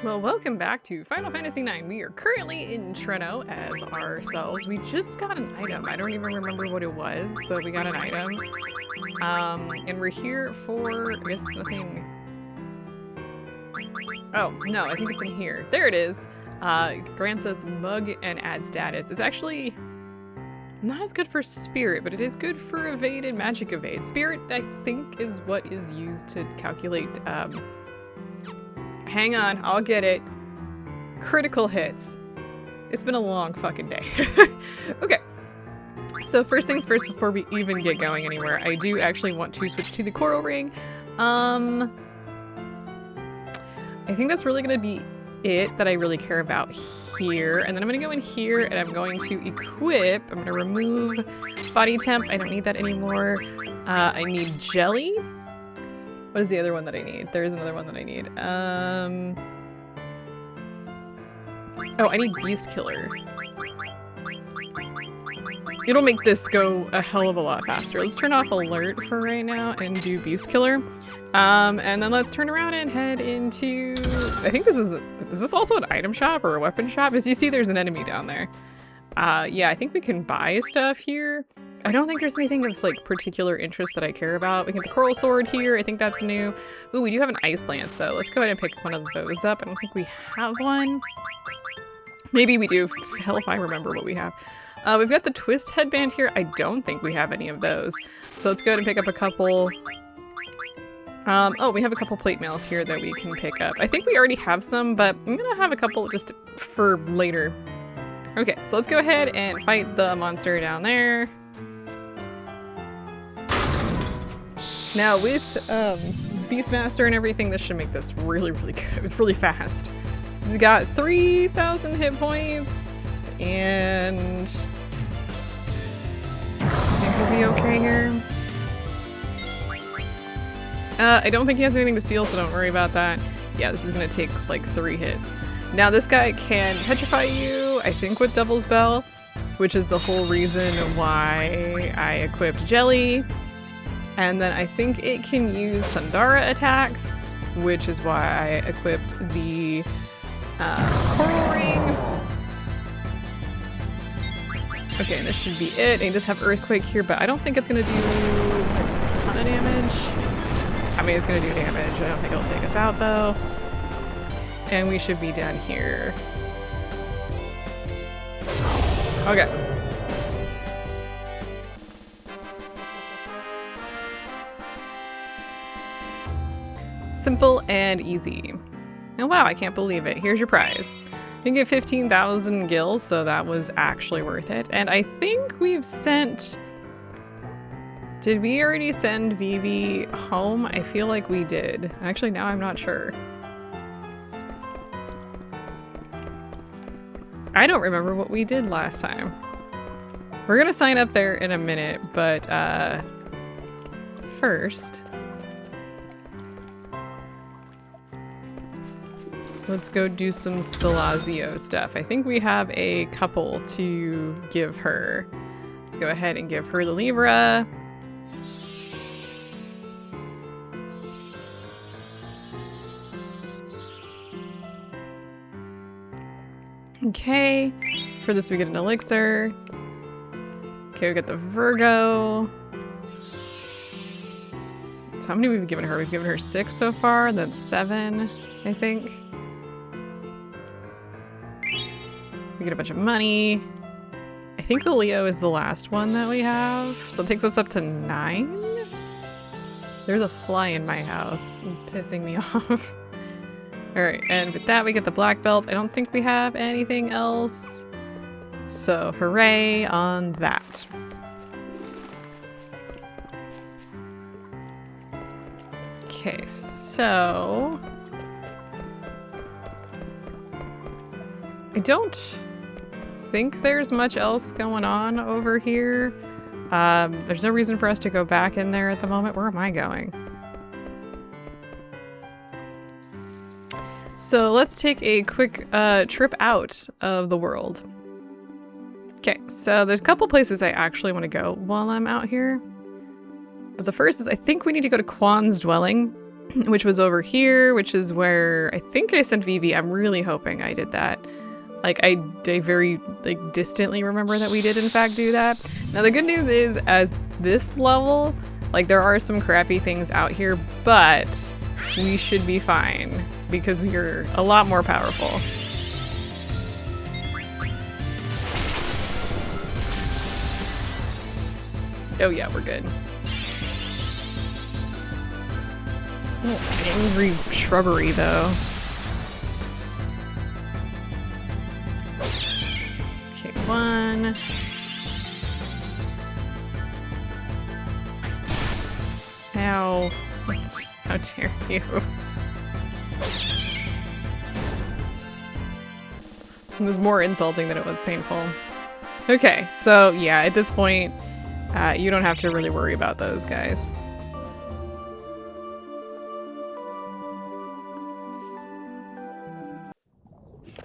Well, welcome back to Final Fantasy IX. We are currently in Treno as ourselves. We just got an item. I don't even remember what it was, but we got an item. And we're here for, I guess, nothing. Oh, no, I think it's in here. There it is. Grants us Mug and add status. It's actually not as good for Spirit, but it is good for Evade and Magic Evade. Spirit, I think, is what is used to calculate, hang on, I'll get it. Critical hits. It's been a long fucking day. Okay. So first things first, before we even get going anywhere, I do actually want to switch to the Coral Ring. I think that's really gonna be it that I really care about here. And then I'm gonna go in here and I'm going to equip. I'm gonna remove Body Temp. I don't need that anymore. I need Jelly. What is the other one that I need? There is another one that I need. Oh, I need Beast Killer. It'll make this go a hell of a lot faster. Let's turn off Alert for right now and do Beast Killer. And then let's turn around and head into... I think is this also an item shop or a weapon shop? As you see, there's an enemy down there. Yeah, I think we can buy stuff here. I don't think there's anything of like particular interest that I care about. We get the Coral Sword here. I think that's new. Ooh, we do have an Ice Lance though. Let's go ahead and pick one of those up. I don't think we have one. Maybe we do. Hell if I remember what we have. We've got the Twist Headband here. I don't think we have any of those. So let's go ahead and pick up a couple. Oh, we have a couple plate mails here that we can pick up. I think we already have some, but I'm gonna have a couple just for later. Okay, so let's go ahead and fight the monster down there. Now with Beastmaster and everything, this should make this really, really good. It's really fast. We got 3,000 hit points, and I think we'll be okay here. I don't think he has anything to steal, so don't worry about that. Yeah, this is gonna take like 3 hits. Now this guy can petrify you, I think with Devil's Bell, which is the whole reason why I equipped Jelly. And then I think it can use Sundara attacks, which is why I equipped the Coral Ring. Okay, this should be it. And it does have Earthquake here, but I don't think it's gonna do a ton of damage. I mean, it's gonna do damage. I don't think it'll take us out though. And we should be down here. Okay. Simple and easy. Oh wow, I can't believe it. Here's your prize. You get 15,000 gills, so that was actually worth it. And I think we've sent... Did we already send Vivi home? I feel like we did. Actually, now I'm not sure. I don't remember what we did last time. We're gonna sign up there in a minute, but first... let's go do some Stelazio stuff. I think we have a couple to give her. Let's go ahead and give her the Libra. Okay, for this we get an elixir. Okay, we got the Virgo. So how many have we given her? We've given her 6 so far, that's 7, I think. We get a bunch of money. I think the Leo is the last one that we have. So it takes us up to 9. There's a fly in my house. It's pissing me off. Alright, and with that we get the black belt. I don't think we have anything else. So hooray on that. Okay, so... I don't think there's much else going on over here. There's no reason for us to go back in there at the moment. Where am I going? So let's take a quick trip out of the world. Okay, so there's a couple places I actually want to go while I'm out here. But the first is I think we need to go to Quan's dwelling. which was over here, which is where I think I sent Vivi. I'm really hoping I did that. Like, I very, like, distantly remember that we did, in fact, do that. Now, the good news is, as this level, like, there are some crappy things out here, but we should be fine, because we are a lot more powerful. Oh yeah, we're good. Oh, angry shrubbery, though. Okay, one. Ow. How dare you. It was more insulting than it was painful. Okay, so yeah, at this point, you don't have to really worry about those guys.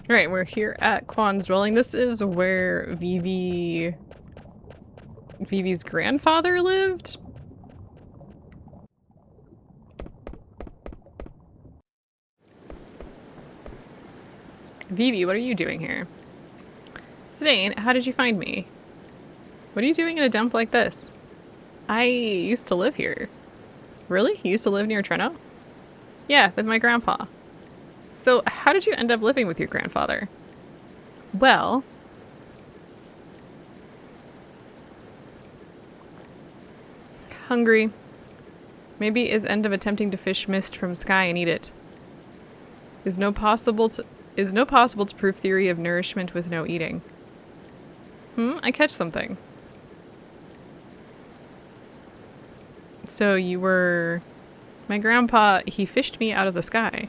Alright, we're here at Quan's dwelling. This is where Vivi's grandfather lived? Vivi, what are you doing here? Zidane, how did you find me? What are you doing in a dump like this? I used to live here. Really? You used to live near Treno? Yeah, with my grandpa. So how did you end up living with your grandfather? Well... hungry. Maybe is end of attempting to fish mist from sky and eat it. Is no possible to prove theory of nourishment with no eating. I catch something. So you were... My grandpa, he fished me out of the sky.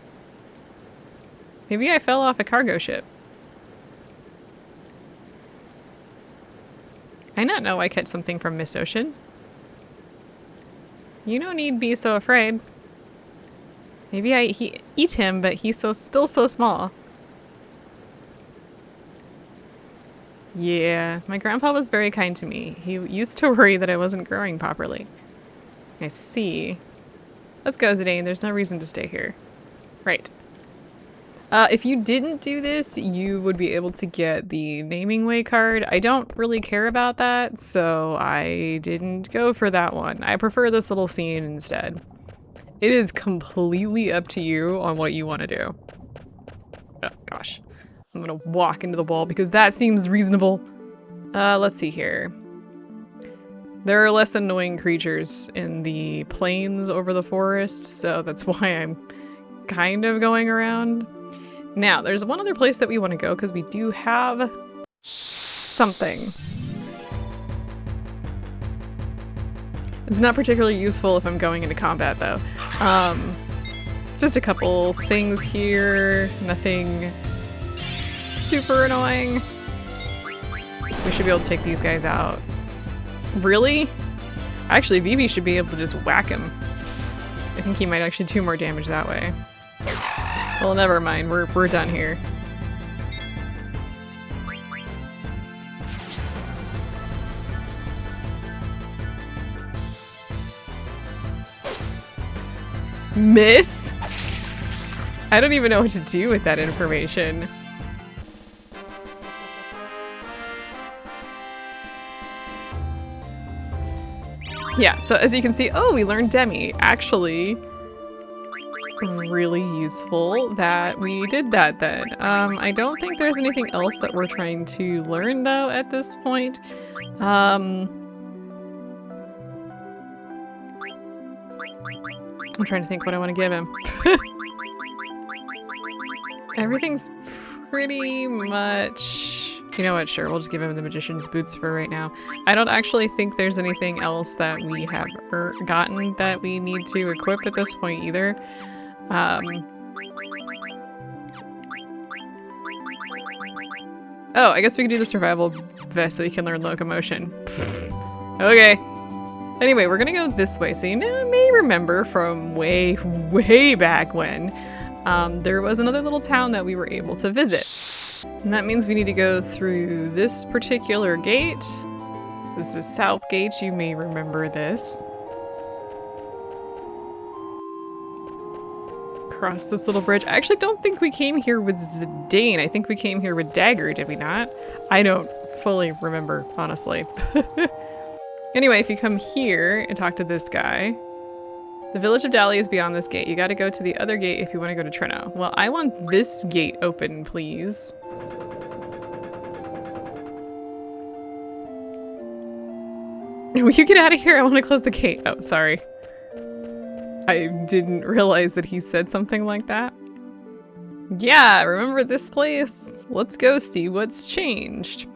Maybe I fell off a cargo ship. I not know I catch something from Mist Ocean. You no need be so afraid. Maybe he eat him, but he's still so small. Yeah, my grandpa was very kind to me. He used to worry that I wasn't growing properly. I see. Let's go, Zidane. There's no reason to stay here. Right. If you didn't do this, you would be able to get the naming way card. I don't really care about that, so I didn't go for that one. I prefer this little scene instead. It is completely up to you on what you want to do. Oh, gosh. I'm gonna walk into the wall because that seems reasonable. Let's see here. There are less annoying creatures in the plains over the forest, so that's why I'm kind of going around. Now, there's one other place that we want to go because we do have something. It's not particularly useful if I'm going into combat, though. Just a couple things here. Nothing super annoying. We should be able to take these guys out. Really? Actually, Vivi should be able to just whack him. I think he might actually do more damage that way. Well, never mind. We're done here. Miss? I don't even know what to do with that information. Yeah, so as you can see, oh, we learned Demi. Actually, really useful that we did that then. I don't think there's anything else that we're trying to learn though at this point. I'm trying to think what I want to give him. Everything's pretty much... You know what, sure, we'll just give him the Magician's Boots for right now. I don't actually think there's anything else that we have gotten that we need to equip at this point either. Oh, I guess we could do the survival vest so we can learn locomotion. Okay. Anyway, we're gonna go this way. So you may remember from way, way back when, there was another little town that we were able to visit. And that means we need to go through this particular gate. This is South Gate, you may remember this. across this little bridge. I actually don't think we came here with Zidane. I think we came here with Dagger, did we not? I don't fully remember, honestly. Anyway, if you come here and talk to this guy, the village of Dali is beyond this gate. You gotta go to the other gate if you want to go to Treno. Well, I want this gate open, please. Will you get out of here? I want to close the gate. Oh, sorry. I didn't realize that he said something like that. Yeah, remember this place? Let's go see what's changed.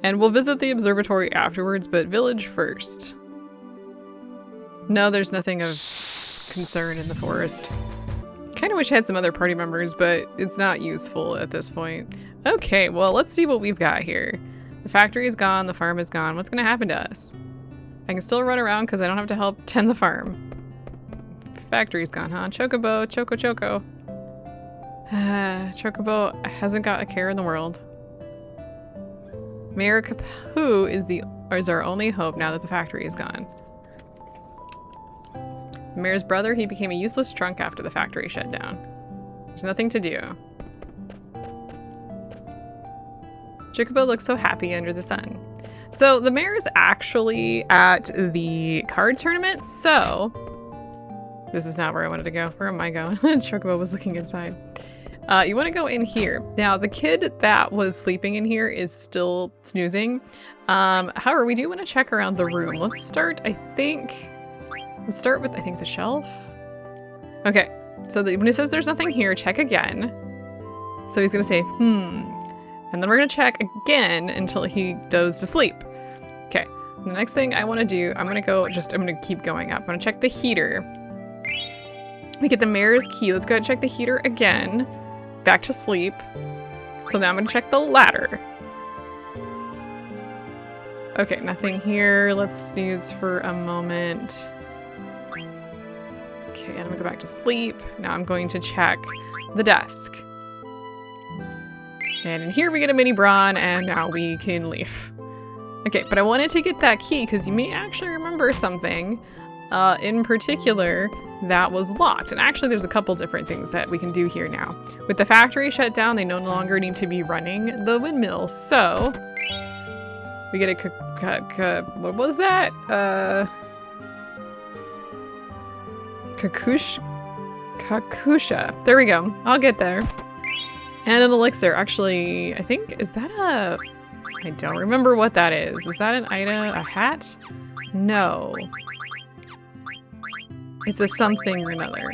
And we'll visit the observatory afterwards, but village first. No, there's nothing of concern in the forest. Kind of wish I had some other party members, but it's not useful at this point. Okay, well, let's see what we've got here. The factory is gone, the farm is gone. What's gonna happen to us? I can still run around because I don't have to help tend the farm. Factory's gone, huh? Chocobo, Choco. Chocobo hasn't got a care in the world. Mayor Capu is our only hope now that the factory is gone. The mayor's brother, he became a useless trunk after the factory shut down. There's nothing to do. Chocobo looks so happy under the sun. So the mayor's actually at the card tournament, so this is not where I wanted to go. Where am I going? Chocobo was looking inside. You want to go in here. Now, the kid that was sleeping in here is still snoozing. However, we do want to check around the room. Let's start, let's start with, I think, the shelf. Okay, so when it says there's nothing here, check again. So he's going to say, and then we're going to check again until he goes to sleep. Okay, the next thing I want to do, I'm going to keep going up. I'm going to check the heater. We get the mayor's key. Let's go ahead and check the heater again. Back to sleep. So now I'm going to check the ladder. Okay, nothing here. Let's snooze for a moment. Okay, and I'm going to go back to sleep. Now I'm going to check the desk. And in here we get a mini brawn, and now we can leave. Okay, but I wanted to get that key because you may actually remember something in particular that was locked. And actually there's a couple different things that we can do here now. With the factory shut down, they no longer need to be running the windmill. So we get a what was that? Kakusha. There we go. I'll get there. And an elixir. Actually, I think, is that I don't remember what that is. Is that an item? A hat? No. It's a something or another.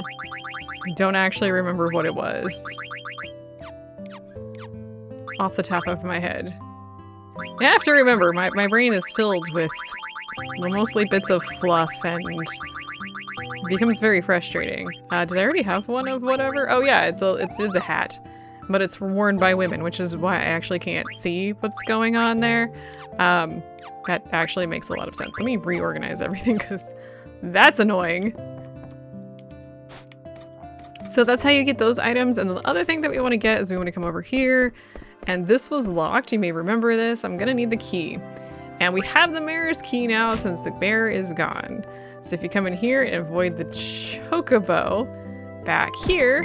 I don't actually remember what it was. Off the top of my head. I have to remember, my brain is filled with mostly bits of fluff and it becomes very frustrating. Did I already have one of whatever? Oh yeah, it is a hat. But it's worn by women, which is why I actually can't see what's going on there. That actually makes a lot of sense. Let me reorganize everything because that's annoying. So that's how you get those items. And the other thing that we want to get is we want to come over here. And this was locked. You may remember this. I'm going to need the key. And we have the mayor's key now since the mayor is gone. So if you come in here and avoid the chocobo, back here,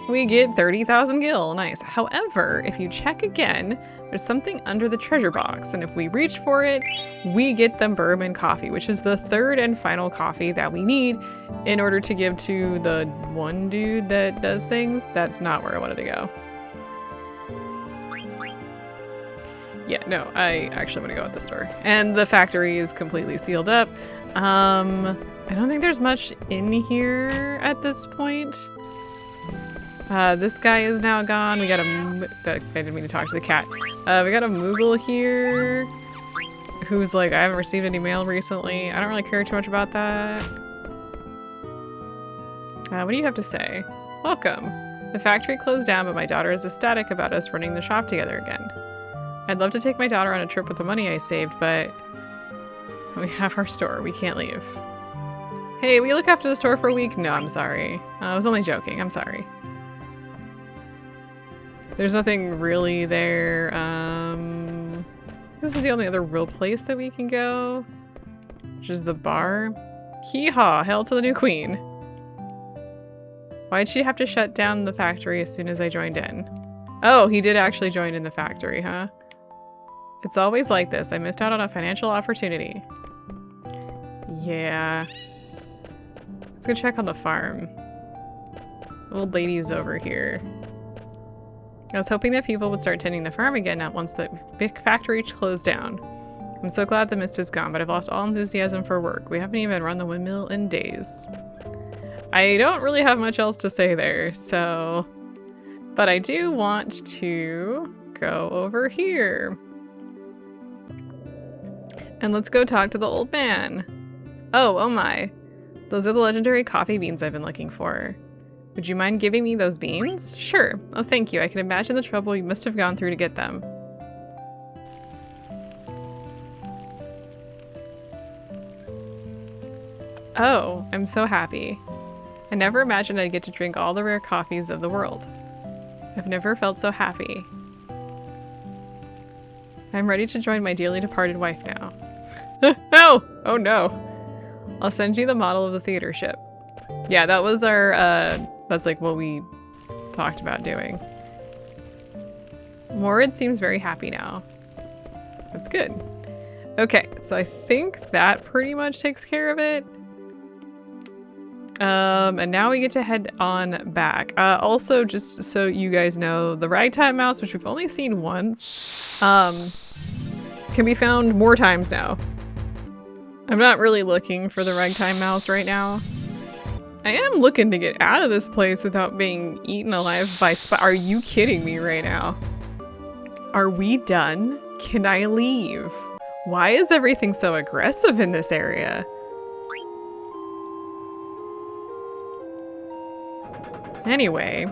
we get 30,000 gil. Nice. However, if you check again, there's something under the treasure box. And if we reach for it, we get the bourbon coffee, which is the third and final coffee that we need in order to give to the one dude that does things. That's not where I wanted to go. Yeah, no, I actually want to go at the store. And the factory is completely sealed up. I don't think there's much in here at this point. This guy is now gone. We got I didn't mean to talk to the cat. We got a Moogle here who's like, I haven't received any mail recently. I don't really care too much about that. What do you have to say? Welcome. The factory closed down, but my daughter is ecstatic about us running the shop together again. I'd love to take my daughter on a trip with the money I saved, but we have our store. We can't leave. Hey, will you look after the store for a week? No, I'm sorry. I was only joking. I'm sorry. There's nothing really there. This is the only other real place that we can go, which is the bar. Hee haw, hail to the new queen. Why'd she have to shut down the factory as soon as I joined in? Oh, he did actually join in the factory, huh? It's always like this. I missed out on a financial opportunity. Yeah. Let's go check on the farm. The old lady's over here. I was hoping that people would start tending the farm again now once the big factory closed down. I'm so glad the mist is gone, but I've lost all enthusiasm for work. We haven't even run the windmill in days. I don't really have much else to say there, so... But I do want to go over here. And let's go talk to the old man. Oh my. Those are the legendary coffee beans I've been looking for. Would you mind giving me those beans? Sure. Oh, thank you. I can imagine the trouble you must have gone through to get them. Oh, I'm so happy. I never imagined I'd get to drink all the rare coffees of the world. I've never felt so happy. I'm ready to join my dearly departed wife now. No! Oh no. I'll send you the model of the theater ship. Yeah, that was our, that's like what we talked about doing. Morid seems very happy now. That's good. Okay, so I think that pretty much takes care of it. And now we get to head on back. Also, just so you guys know, the ragtime mouse, which we've only seen once, can be found more times now. I'm not really looking for the ragtime mouse right now. I am looking to get out of this place without being eaten alive by Are you kidding me right now? Are we done? Can I leave? Why is everything so aggressive in this area? Anyway.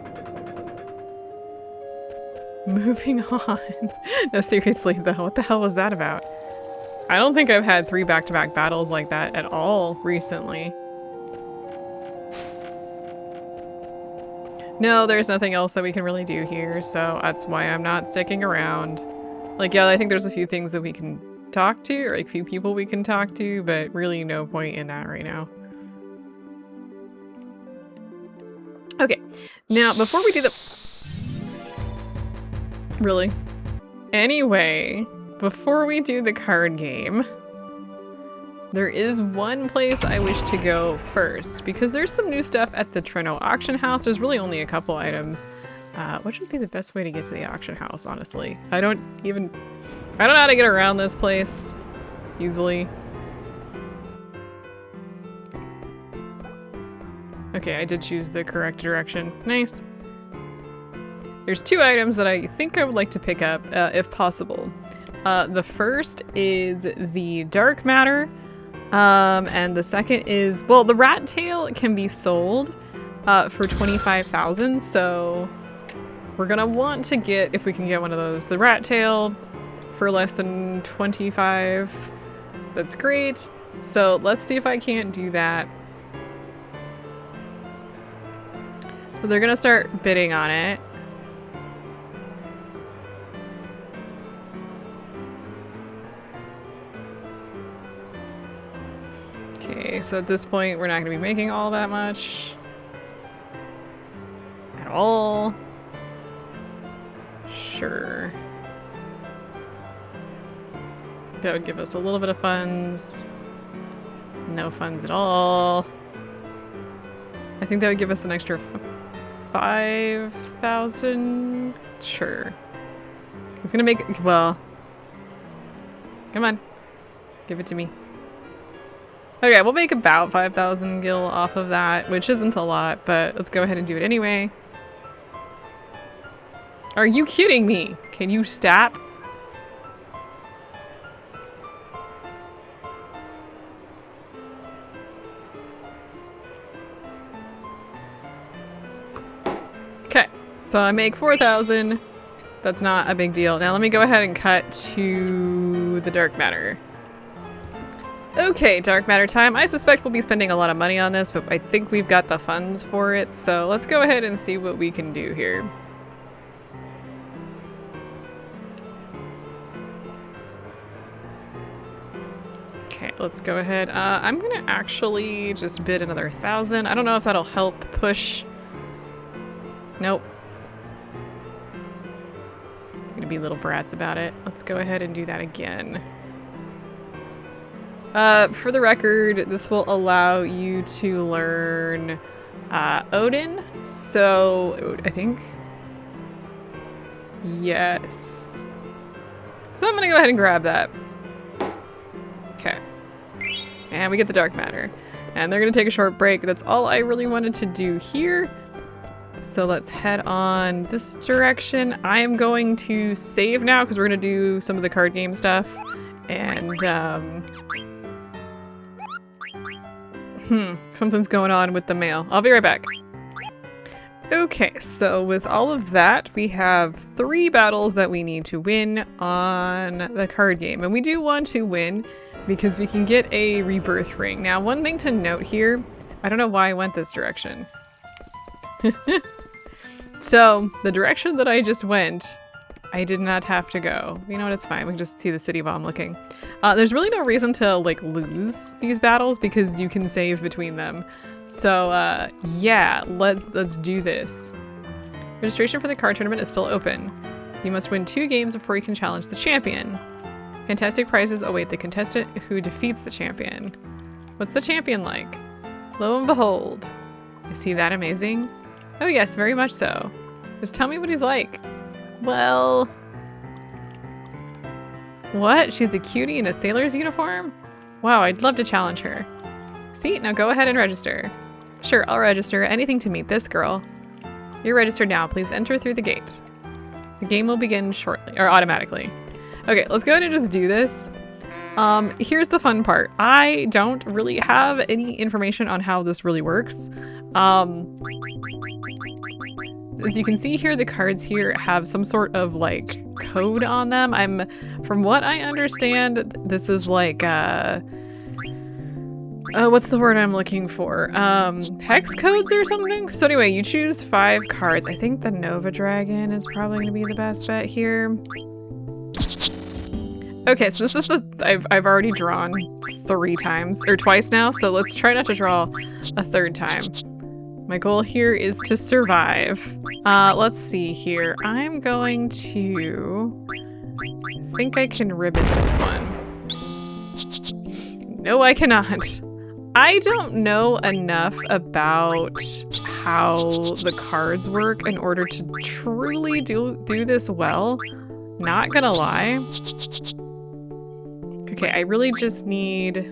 Moving on. No, seriously though, what the hell was that about? I don't think I've had 3 back-to-back battles like that at all recently. No, there's nothing else that we can really do here, so that's why I'm not sticking around. Like, yeah, I think there's a few things that we can talk to, or like a few people we can talk to, but really no point in that right now. Okay, now before we do the... Really? Anyway, before we do the card game, there is one place I wish to go first, because there's some new stuff at the Treno auction house. There's really only a couple items. What should be the best way to get to the auction house, honestly? I don't know how to get around this place easily. Okay, I did choose the correct direction. Nice. There's 2 items that I think I would like to pick up, if possible. The first is the dark matter, and the second is, well, the rat tail can be sold for 25,000, so we're gonna want to get, if we can get one of those, the rat tail for less than 25. That's great. So let's see if I can't do that. So they're gonna start bidding on it. Okay, so at this point, we're not gonna be making all that much. At all. Sure. That would give us a little bit of funds. No funds at all. I think that would give us an extra 5,000. Sure. It's gonna make it, well. Come on. Give it to me. Okay, we'll make about 5,000 gil off of that, which isn't a lot, but let's go ahead and do it anyway. Are you kidding me? Can you stop? Okay, so I make 4,000. That's not a big deal. Now let me go ahead and cut to the dark matter. Okay, dark matter time. I suspect we'll be spending a lot of money on this, but I think we've got the funds for it, so let's go ahead and see what we can do here. Okay, let's go ahead. I'm gonna actually just bid another 1,000. I don't know if that'll help push Nope. Gonna be little brats about it. Let's go ahead and do that again. For the record, this will allow you to learn Odin. So, I think. Yes. So I'm gonna go ahead and grab that. Okay. And we get the dark matter. And they're gonna take a short break. That's all I really wanted to do here. So let's head on this direction. I am going to save now because we're gonna do some of the card game stuff. And something's going on with the mail. I'll be right back. Okay, so with all of that, we have 3 battles that we need to win on the card game. And we do want to win because we can get a rebirth ring. Now, one thing to note here, I don't know why I went this direction. So, the direction that I just went, I did not have to go. You know what, it's fine. We can just see the city while I'm looking. There's really no reason to, like, lose these battles because you can save between them. So, yeah, let's do this. Registration for the card tournament is still open. You must win 2 games before you can challenge the champion. Fantastic prizes await the contestant who defeats the champion. What's the champion like? Lo and behold. Is he that amazing? Oh yes, very much so. Just tell me what he's like. Well... What? She's a cutie in a sailor's uniform? Wow, I'd love to challenge her. See? Now go ahead and register. Sure, I'll register. Anything to meet this girl. You're registered now. Please enter through the gate. The game will begin shortly, or automatically. Okay, let's go ahead and just do this. Here's the fun part. I don't really have any information on how this really works. As you can see here, the cards here have some sort of like code on them. From what I understand, this is like, what's the word I'm looking for? Hex codes or something? So anyway, you choose 5 cards. I think the Nova Dragon is probably gonna be the best bet here. Okay, so this is I've already drawn 3 times, or twice now, so let's try not to draw a 3rd time. My goal here is to survive. Let's see here. I'm going to... I think I can ribbon this one. No, I cannot. I don't know enough about how the cards work in order to truly do this well. Not gonna lie. Okay, I really just need... I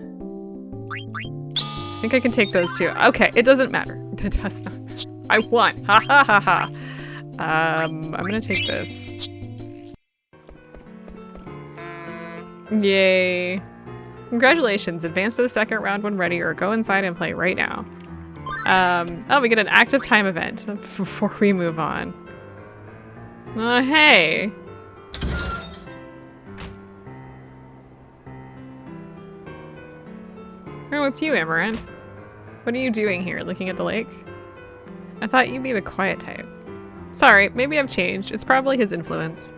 think I can take those 2. Okay, it doesn't matter. It does not. I won. Ha ha ha ha. I'm gonna take this. Yay. Congratulations. Advance to the 2nd round when ready, or go inside and play right now. Oh, we get an active time event before we move on. Hey. Oh, it's you, Amaranth. What are you doing here, looking at the lake? I thought you'd be the quiet type. Sorry, maybe I've changed. It's probably his influence.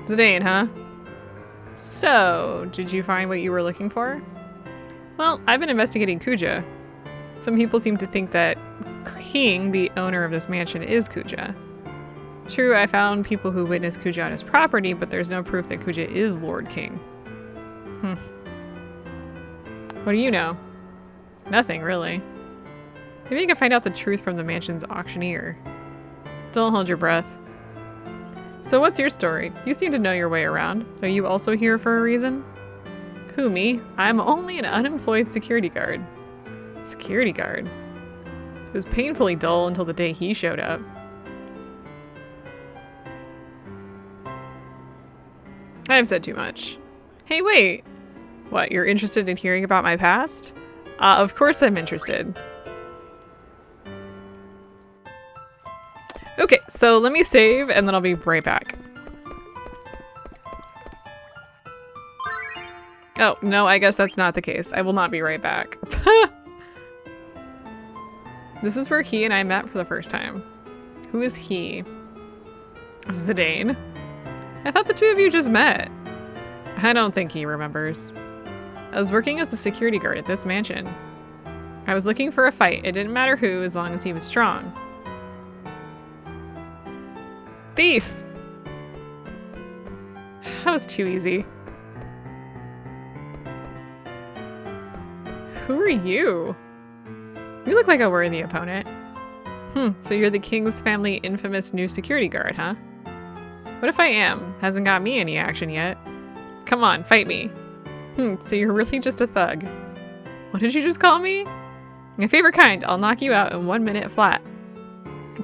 Zidane, huh? So, did you find what you were looking for? Well, I've been investigating Kuja. Some people seem to think that King, the owner of this mansion, is Kuja. True, I found people who witnessed Kuja on his property, but there's no proof that Kuja is Lord King. What do you know? Nothing, really. Maybe you can find out the truth from the mansion's auctioneer. Don't hold your breath. So what's your story? You seem to know your way around. Are you also here for a reason? Who, me? I'm only an unemployed security guard. Security guard? It was painfully dull until the day he showed up. I've said too much. Hey, wait! What, you're interested in hearing about my past? Of course I'm interested. Okay, so let me save and then I'll be right back. Oh, no, I guess that's not the case. I will not be right back. This is where he and I met for the first time. Who is he? Zidane? I thought the 2 of you just met. I don't think he remembers. I was working as a security guard at this mansion. I was looking for a fight. It didn't matter who, as long as he was strong. Thief! That was too easy. Who are you? You look like a worthy opponent. So you're the king's family infamous new security guard, huh? What if I am? Hasn't got me any action yet. Come on, fight me. So you're really just a thug. What did you just call me? My favorite kind. I'll knock you out in 1 minute flat.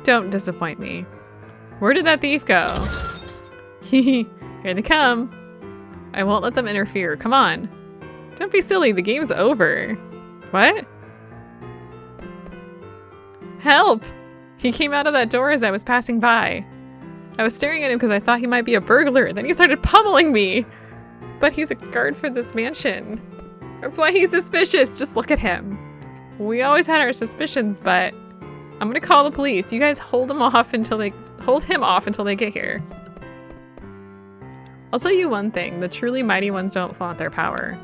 Don't disappoint me. Where did that thief go? Here they come. I won't let them interfere. Come on. Don't be silly. The game's over. What? Help! He came out of that door as I was passing by. I was staring at him because I thought he might be a burglar. Then he started pummeling me. But he's a guard for this mansion. That's why he's suspicious. Just look at him. We always had our suspicions, but I'm gonna call the police. You guys hold him off until they get here. I'll tell you one thing. The truly mighty ones don't flaunt their power.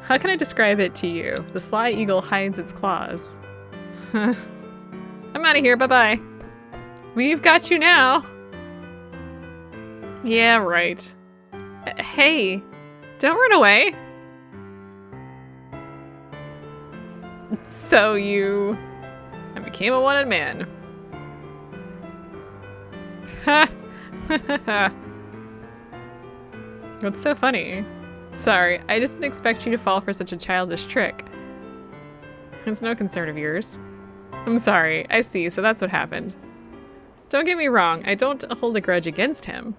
How can I describe it to you? The sly eagle hides its claws. I'm out of here. Bye-bye. We've got you now. Yeah, right. Hey, don't run away. So I became a wanted man. Ha! What's so funny? Sorry, I just didn't expect you to fall for such a childish trick. It's no concern of yours. I'm sorry, I see, so that's what happened. Don't get me wrong, I don't hold a grudge against him.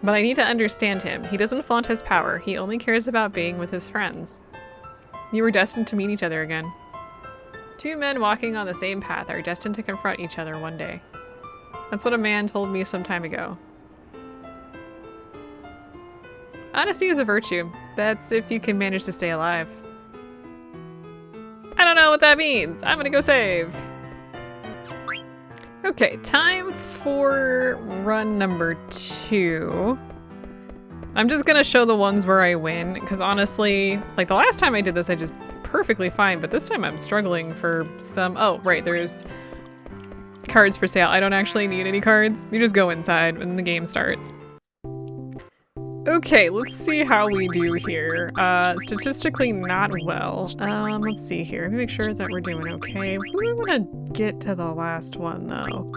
But I need to understand him. He doesn't flaunt his power, he only cares about being with his friends. You were destined to meet each other again. Two men walking on the same path are destined to confront each other one day. That's what a man told me some time ago. Honesty is a virtue. That's if you can manage to stay alive. I don't know what that means. I'm gonna go save. Okay, time for run number 2. I'm just gonna show the ones where I win, because honestly, like the last time I did this, I just perfectly fine, but this time I'm struggling for some... Oh, right, there's cards for sale. I don't actually need any cards. You just go inside when the game starts. Okay, let's see how we do here. Statistically not well. Let's see here. Let me make sure that we're doing okay. We want to get to the last one, though.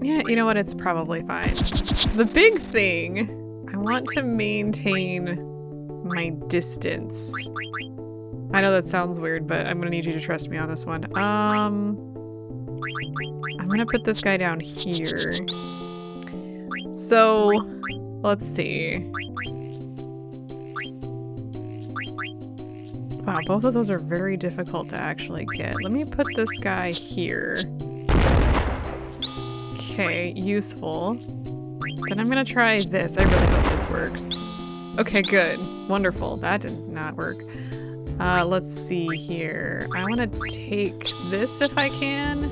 Yeah, you know what? It's probably fine. The big thing, I want to maintain my distance. I know that sounds weird, but I'm gonna need you to trust me on this one. I'm gonna put this guy down here. So, let's see. Wow, both of those are very difficult to actually get. Let me put this guy here. Okay, useful. Then I'm gonna try this. I really hope this works. Okay, good. Wonderful. That did not work. Let's see here. I want to take this if I can.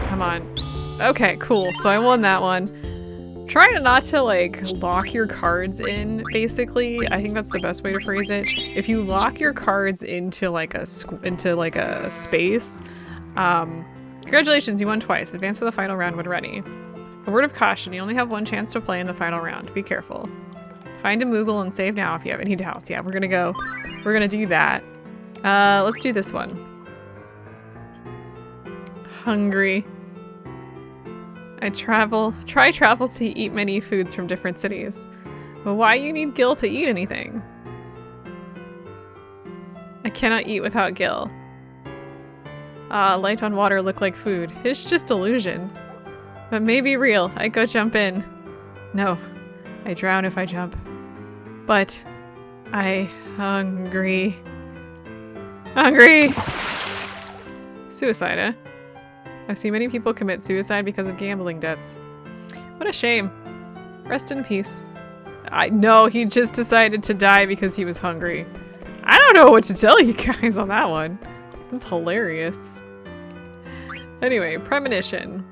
Come on. Okay, cool. So I won that one. Try not to, like, lock your cards in, basically. I think that's the best way to phrase it. If you lock your cards into, like, a space, congratulations, you won twice. Advance to the final round when ready. A word of caution, you only have one chance to play in the final round. Be careful. Find a Moogle and save now if you have any doubts. Yeah, we're gonna do that. Let's do this one. Hungry. Try travel to eat many foods from different cities. But why you need Gil to eat anything? I cannot eat without Gil. Light on water look like food. It's just illusion. But maybe real. I go jump in. No, I drown if I jump. But I hungry. Hungry! Suicide, eh? I've seen many people commit suicide because of gambling debts. What a shame. Rest in peace. I know he just decided to die because he was hungry. I don't know what to tell you guys on that one. That's hilarious. Anyway, premonition.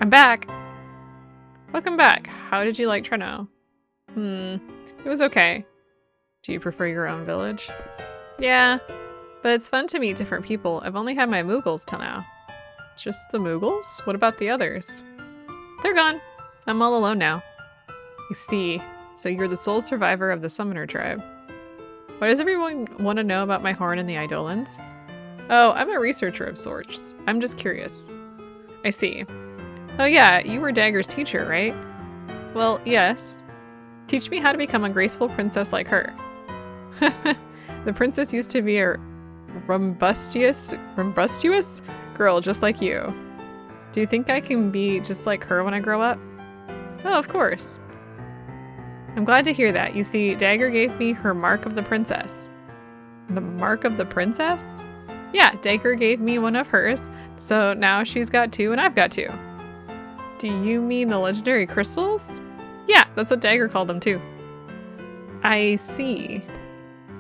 I'm back. Welcome back. How did you like Treno? It was okay. Do you prefer your own village? Yeah, but it's fun to meet different people. I've only had my Moogles till now. Just the Moogles? What about the others? They're gone. I'm all alone now. I see. So you're the sole survivor of the Summoner tribe. Why does everyone want to know about my horn and the Eidolons? Oh, I'm a researcher of sorts. I'm just curious. I see. Oh yeah, you were Dagger's teacher, right? Well, yes. Teach me how to become a graceful princess like her. The princess used to be a rumbustious girl just like you. Do you think I can be just like her when I grow up? Oh, of course. I'm glad to hear that. You see, Dagger gave me her mark of the princess. The mark of the princess? Yeah, Dagger gave me one of hers, so now she's got 2 and I've got 2. Do you mean the legendary crystals? Yeah, that's what Dagger called them too. I see.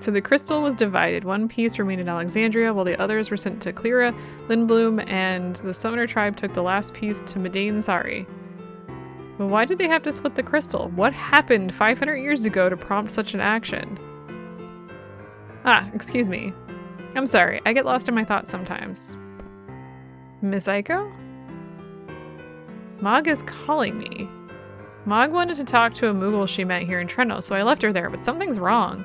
So the crystal was divided. One piece remained in Alexandria, while the others were sent to Clera, Lindblum, and the Summoner tribe took the last piece to Madain Sari. But why did they have to split the crystal? What happened 500 years ago to prompt such an action? Ah, excuse me. I'm sorry, I get lost in my thoughts sometimes. Miss Aiko? Mog is calling me. Mog wanted to talk to a Moogle she met here in Treno, so I left her there, but something's wrong.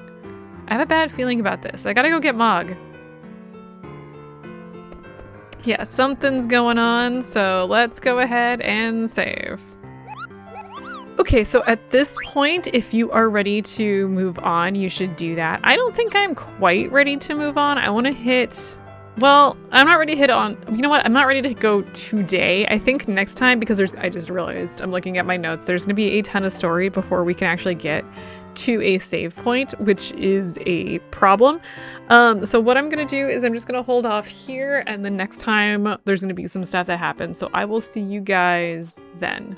I have a bad feeling about this. I gotta go get Mog. Yeah, something's going on, so let's go ahead and save. Okay, so at this point, if you are ready to move on, you should do that. I don't think I'm quite ready to move on. I want to hit... Well, I'm not ready to hit on... You know what? I'm not ready to go today. I think next time, because I just realized, I'm looking at my notes, there's going to be a ton of story before we can actually get to a save point, which is a problem. So what I'm going to do is I'm just going to hold off here, and the next time there's going to be some stuff that happens. So I will see you guys then.